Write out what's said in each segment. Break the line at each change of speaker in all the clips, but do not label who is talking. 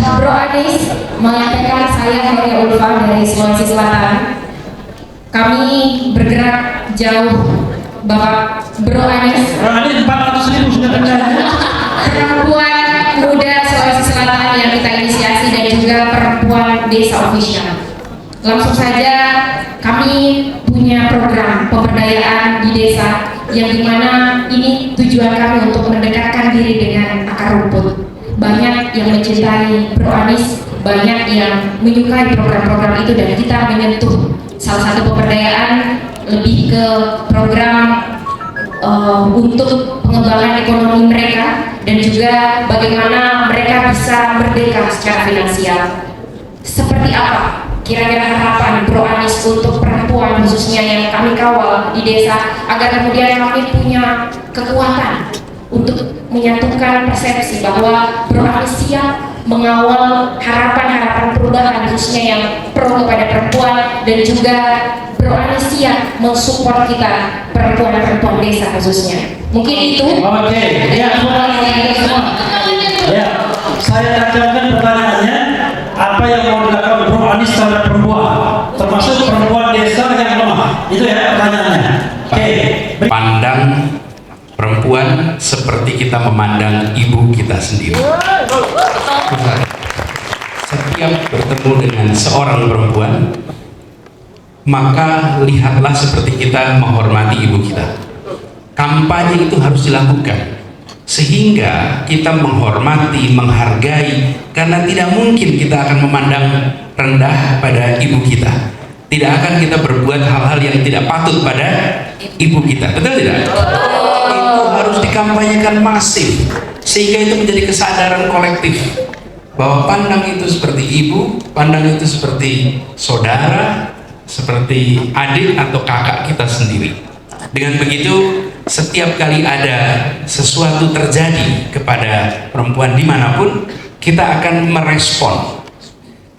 Bro Anies menyampaikan saya Heri Ulfa dari Sulawesi Selatan. Kami bergerak jauh, Bapak Bro Anies.
Bro Anies 400.000 sudah tercatat.
Perempuan muda Sulawesi Selatan yang kita inisiasi dan juga perempuan desa official. Langsung saja kami punya program pemberdayaan di desa yang dimana ini tujuan kami untuk mendekatkan diri dengan akar rumput. Banyak yang mencintai Bro Anies, banyak yang menyukai program-program itu, dan kita menyentuh salah satu pemberdayaan lebih ke program untuk pengembangan ekonomi mereka dan juga bagaimana mereka bisa merdeka secara finansial. Seperti apa kira-kira harapan Bro Anies untuk perempuan khususnya yang kami kawal di desa agar kemudian kami punya kekuatan untuk menyatukan persepsi bahwa Bro Anies siap mengawal harapan-harapan perubahan khususnya yang pro kepada perempuan, dan juga Bro Anies siap mensupport kita perempuan-perempuan desa khususnya. Mungkin itu.
Oke, ya semua. Ya, saya ajarkan pertanyaannya, apa yang mau dilakukan Bro Anies terhadap perempuan, termasuk perempuan desa yang lemah? Itu ya pertanyaannya. Oke.
Pandang perempuan seperti kita memandang ibu kita sendiri. Setiap bertemu dengan seorang perempuan, maka lihatlah seperti kita menghormati ibu kita. Kampanye itu harus dilakukan sehingga kita menghormati, menghargai, karena tidak mungkin kita akan memandang rendah pada ibu kita. Tidak akan kita berbuat hal-hal yang tidak patut pada ibu kita. Betul tidak? Itu harus dikampanyekan masif sehingga itu menjadi kesadaran kolektif bahwa pandang itu seperti ibu, pandang itu seperti saudara, seperti adik atau kakak kita sendiri. Dengan begitu, setiap kali ada sesuatu terjadi kepada perempuan dimanapun, kita akan merespon.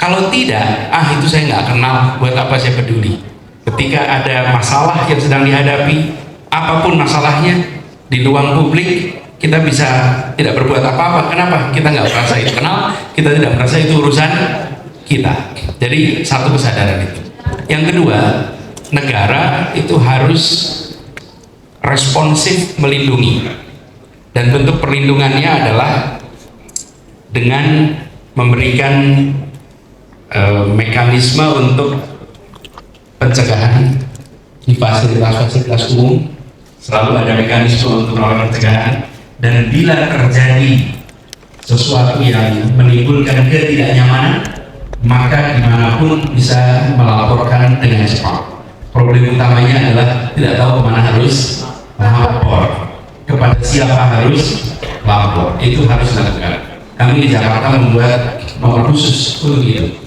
Kalau tidak, itu saya nggak kenal, buat apa saya peduli. Ketika ada masalah yang sedang dihadapi, apapun masalahnya, di ruang publik, kita bisa tidak berbuat apa-apa. Kenapa? Kita nggak merasa itu kenal, kita tidak merasa itu urusan kita. Jadi satu kesadaran itu. Yang kedua, negara itu harus responsif melindungi, dan bentuk perlindungannya adalah dengan memberikan mekanisme untuk pencegahan di fasilitas-fasilitas umum. Selalu ada mekanisme untuk melakukan pencegahan, dan bila terjadi sesuatu yang menimbulkan ketidaknyamanan, maka dimanapun bisa melaporkan dengan cepat. Problem utamanya adalah tidak tahu kemana harus lapor, kepada siapa harus lapor. Itu harus dilakukan. Kami di Jakarta membuat nomor khusus untuk itu,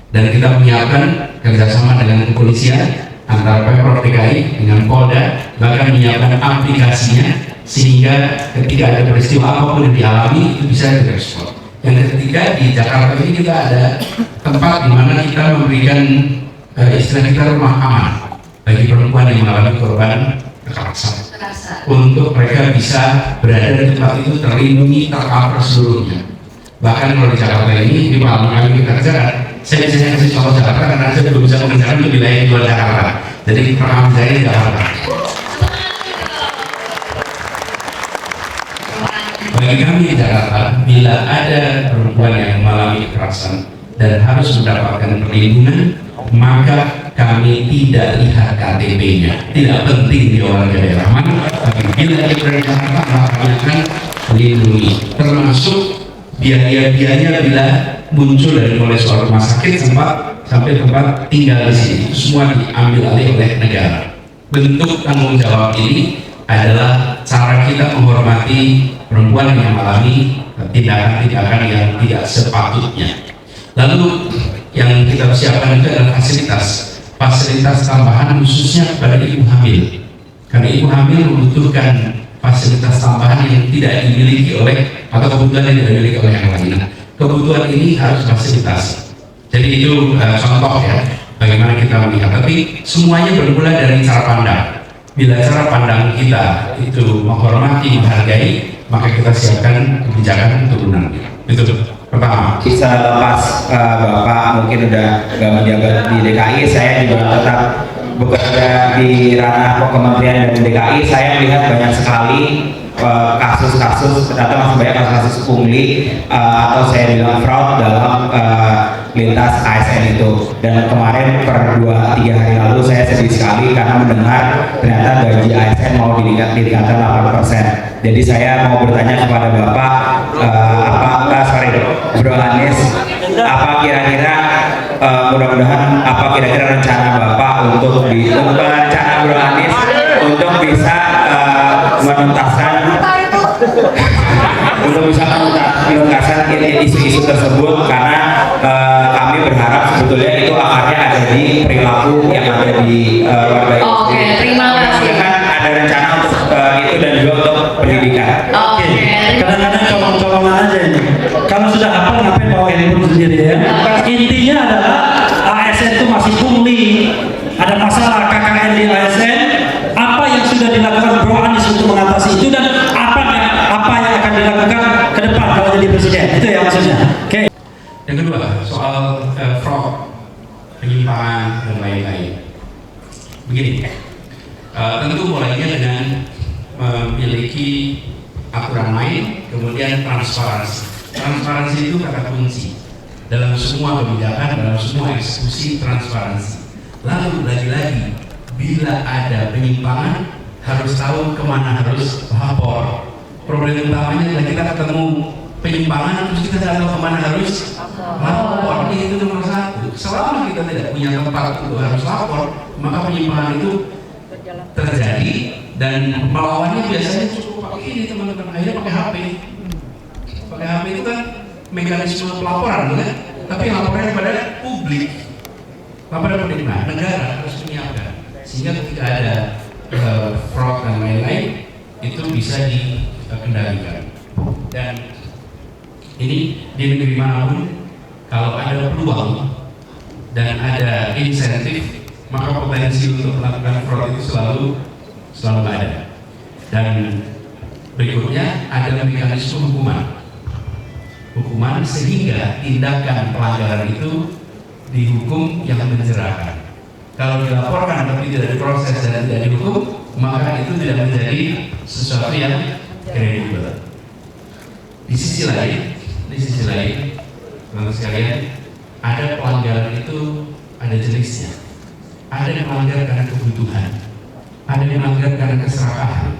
dan kita menyiapkan kerjasama dengan kepolisian antara Pemprov DKI dengan Polda, bahkan menyiapkan aplikasinya sehingga ketika ada peristiwa apapun yang dialami itu bisa direspon. Yang ketiga, di Jakarta ini kita ada tempat di mana kita memberikan istilah kita rumah aman bagi perempuan yang mengalami korban kekerasan, untuk mereka bisa berada di tempat itu terlindungi, tercover seluruhnya. Bahkan kalau di Jakarta ini, di pengalaman kami kita kerjakan, saya bisa kasih contoh Jakarta karena saya belum bisa mengerjakan di wilayah di luar Jakarta. Jadi pengalaman saya di Jakarta. Bagi kami di Jakarta, bila ada perempuan yang mengalami kekerasan dan harus mendapatkan perlindungan, maka kami tidak lihat KTP-nya. Tidak penting dia warga daerah mana, tapi bila dia berada di Jakarta, maka kami akan melindungi, termasuk biaya-biayanya bila muncul dari mulai soal rumah sakit sampai tempat tinggal di sini, itu semua diambil alih oleh negara. Bentuk tanggung jawab ini adalah cara kita menghormati perempuan yang mengalami tindakan-tindakan yang tidak sepatutnya. Lalu yang kita siapkan itu adalah fasilitas tambahan khususnya kepada ibu hamil, karena ibu hamil membutuhkan fasilitas tambahan yang tidak dimiliki oleh, atau kebutuhan yang tidak dimiliki oleh yang lain. Kebutuhan ini harus fasilitas. Jadi itu contoh ya bagaimana kita melihat. Tapi semuanya bermula dari cara pandang. Bila cara pandang kita itu menghormati, menghargai, maka kita siapkan kebijakan turunan. Itu. Pertama,
bisa lepas Bapak mungkin udah gak menjabat di DKI, saya juga tetap bekerja di ranah kementerian dan DKI. Saya melihat banyak sekali kasus-kasus, ternyata masih banyak kasus-kasus pungli atau saya bilang fraud dalam lintas ASN itu. Dan kemarin per 2-3 hari lalu saya sedih sekali karena mendengar ternyata gaji ASN mau ditingkatkan 8%. Jadi saya mau bertanya kepada Bapak, Bro Anies, apa kira-kira mudah-mudahan apa kira-kira rencana Bapak untuk rencana Bro Anies untuk bisa menuntaskan isu-isu tersebut, karena kami berharap sebetulnya itu akarnya ada di perilaku yang ada di warga itu.
Oke, terima kasih.
Kan ada rencana untuk itu dan juga untuk pendidikan.
Oke.
Kadang-kadang colong-colongan aja ini. Kalau sudah hafal ngapain bawa handphone sendiri ya? Intinya adalah ASN itu masih pungli. Ada masalah KKN di ASN. Apa yang sudah dilakukan Bro Anies untuk mengatasi itu dan apa yang akan dilakukan ke depan kalau jadi presiden? Itu ya maksudnya. Oke.
yang kedua soal fraud, penyimpangan dan lain-lain. Begini, tentu mulainya dengan memiliki aturan main, kemudian transparansi. Transparansi itu kata kunci dalam semua kebijakan, dalam semua eksekusi, transparansi. Lalu lagi-lagi, bila ada penyimpangan harus tahu kemana harus lapor. Problem utamanya adalah kita ketemu penyimpangan terus kita tidak tahu kemana harus lapor. Itu nomor satu. Selama kita tidak punya tempat untuk harus lapor, maka penyimpangan itu terjadi dan melawannya biasanya cukup pakai ini teman-teman. Akhirnya pakai HP. Pakai HP itu kan mekanisme pelaporan, kan? Tapi laporannya kepada publik. Laporan publik, nah, negara harus menyiapkan sehingga ketika ada fraud dan lain-lain itu bisa dikendalikan. Dan ini di negeri manapun kalau ada peluang dan ada insentif, maka potensi untuk melakukan fraud itu selalu ada. Dan berikutnya ada mekanisme hukuman sehingga tindakan pelanggaran itu dihukum yang menjerahkan. Kalau dilaporkan tapi tidak diproses dan tidak dihukum, maka itu tidak menjadi sesuatu yang kredibel. Di sisi lain, teman-teman sekalian, ada pelanggaran itu ada jenisnya. Ada yang melanggar karena kebutuhan, ada yang melanggar karena keserakahan.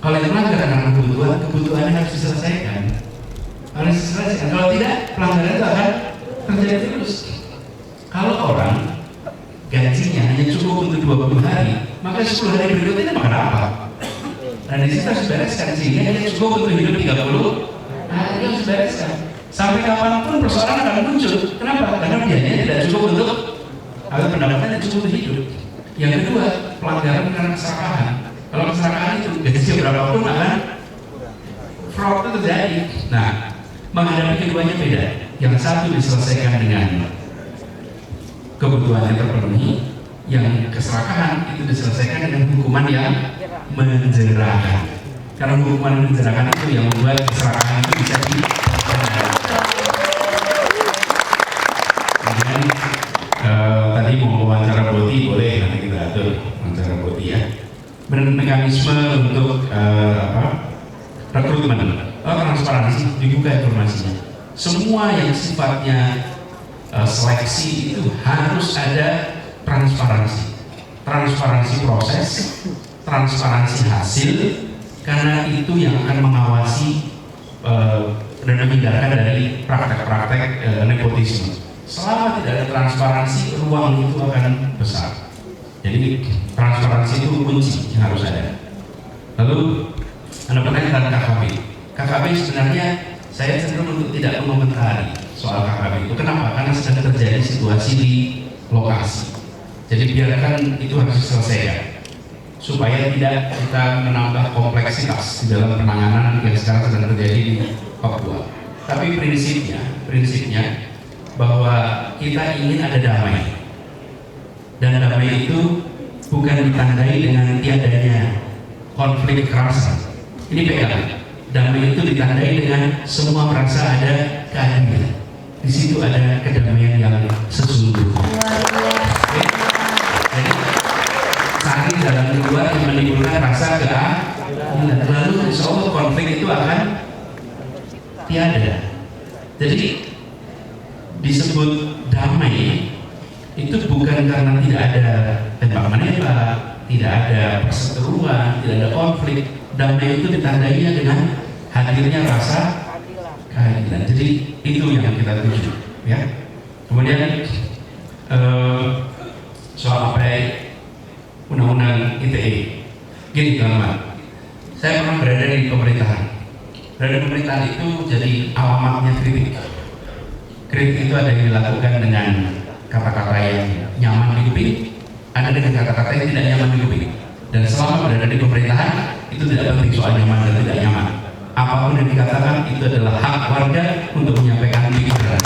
Kalau yang melanggar karena kebutuhannya harus diselesaikan. Kalau tidak, pelanggaran itu akan terjadi terus. Kalau orang gajinya hanya cukup untuk 20 hari, maka 10 hari berikutnya makan apa? Dan di situ harus bereskan, sehingga hanya cukup untuk hidup 30 hari harus bereskan. Sampai kapanpun persoalan akan muncul. Kenapa? Karena biayanya tidak cukup untuk atau pendapatannya cukup untuk hidup. Yang kedua, pelanggaran karena keserakahan. Kalau keserakahan itu gajinya berapapun akan fraud itu terjadi. Nah, menghadapi keduanya beda. Yang satu diselesaikan dengan kebutuhan yang terpenuhi, yang keserakahan itu diselesaikan dengan hukuman yang menjerahkan. Karena hukuman menjerahkan itu yang membuat keserakahan itu bisa kemudian tadi mau wawancara Boti, boleh nanti kita atur wawancara Boti ya. Mekanisme untuk rekrutmen, transparansi, dibuka informasinya. Semua yang sifatnya seleksi itu harus ada transparansi proses, transparansi hasil, karena itu yang akan mengawasi dan menghindarkan dari praktek-praktek nepotisme. Selama tidak ada transparansi, ruang itu akan besar. Jadi transparansi itu kunci yang harus ada. Lalu ada pertanyaan tentang KKP. KKP sebenarnya saya cenderung untuk tidak mengomentari soal KKP itu. Kenapa? Karena sedang terjadi situasi di lokasi. Jadi biarkan itu harus diselesaikan supaya tidak kita menambah kompleksitas di dalam penanganan yang sekarang sedang terjadi di Papua. Tapi prinsipnya bahwa kita ingin ada damai. Dan damai itu bukan ditandai dengan tiadanya konflik kekerasan. Ini pegang. Damai itu ditandai dengan semua merasa ada di situ ada kedamaian yang sesungguhnya. Oke? Jadi saling dalam kedua yang menimbulkan rasa keadilan, lalu insya Allah konflik itu akan tiada. Jadi disebut damai itu bukan karena tidak ada tembak menembak, tidak ada perseteruan, tidak ada konflik. Damai itu ditandainya dengan hadirnya rasa keadilan. Jadi itu yang kita tuju, ya. Kemudian soal apa undang-undang ITE, gini teman-teman, saya pernah berada di pemerintahan. Berada di pemerintahan itu jadi alamatnya kritik. Kritik itu ada yang dilakukan dengan kata-kata yang nyaman di kuping, ada dengan kata-kata yang tidak nyaman di kuping. Dan selama berada di pemerintahan itu tidak penting soal nyaman dan tidak nyaman. Apapun yang dikatakan itu adalah hak warga untuk menyampaikan pikiran.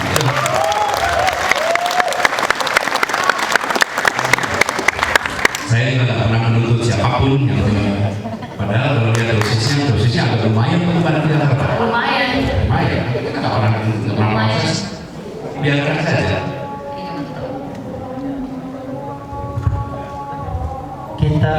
Saya juga tidak pernah menuntut siapapun yang padahal kalau lihat dosisnya agak lumayan pada kita.
Lumayan.
Kita nggak pernah proses, biarkan saja.
Kita